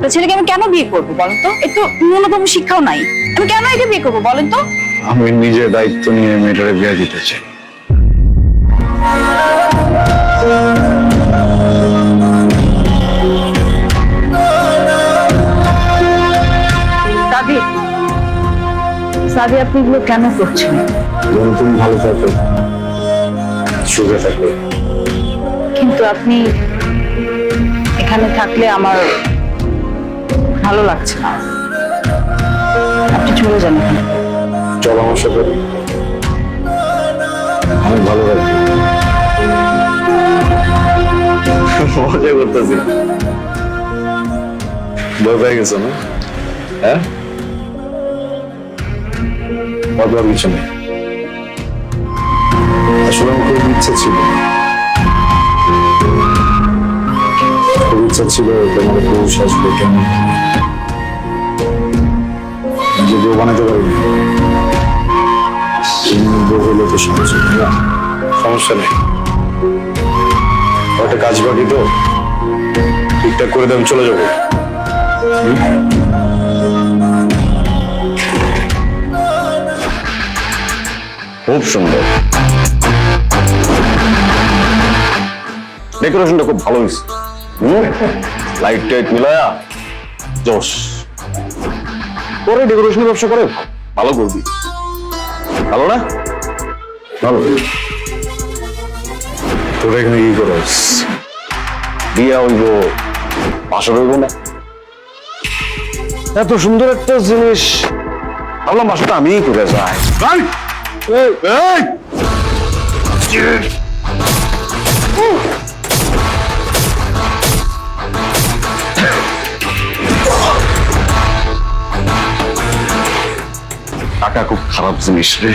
একটা ছেলেকে আমি কেন বিয়ে করবো বলেন তো? একটু ন্যূনতম শিক্ষাও নাই, আমি কেন একে বিয়ে করবো বলেন তো? আমি নিজে দায়িত্ব নিয়ে মেয়েটারে বিয়ে দিতে চাই। সাদি, সাদি আপনি এগুলো কেন করছেন? যেন তুমি ভালো থাকো, সুখে থাকো। কিন্তু আপনি এখানে থাকলে আমার ভালো লাগছে না, আপনি চলে যান এখানে। চল আমার সাথে, অনেক ভালো লাগবে। মজা করতেছি, ভয় পেয়ে গেছো না? হ্যাঁ, ভয় পাওয়ার কিছু নেই। আসলে আমার খুব ইচ্ছা ছিল, খুব ইচ্ছা ছিল তোমার পুরুষ আসবে, কেমন নিজে বউ বানাতে পারিনি। বউ হলে তো সমস্যা নেই না? সমস্যা নেই, একটা কাজ বাকি তো, ঠিকঠাক করে দিয়ে আমি চলে যাবো। খুব সুন্দর, ডেকোরেশনটা খুব ভালো হয়েছে। লাইট টাইট মিলায়া জোশ। পরে ডেকোরেশনের ব্যবসা করে ভালো করবি, ভালো না? ভালো। তোরা এখানে কি করস? বিয়া হইব, বাসর হইব না? এত সুন্দর একটা জিনিস, ভাবলাম বাসাটা আমিই করে যাই। টাকা খুব খারাপ জিনিস রে,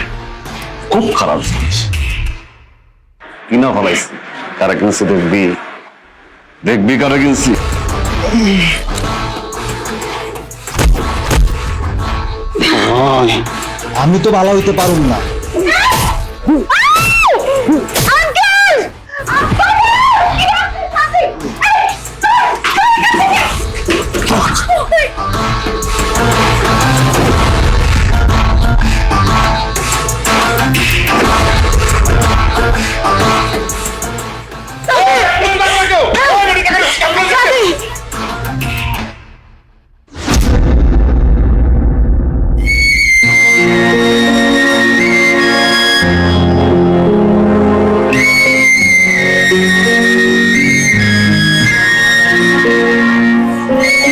খুব খারাপ জিনিস। কিনা ফলাইছি, কারা কিনছে দেখবি, দেখবি কারা কিনছি। আমি তো ভালো হইতে পারুম না।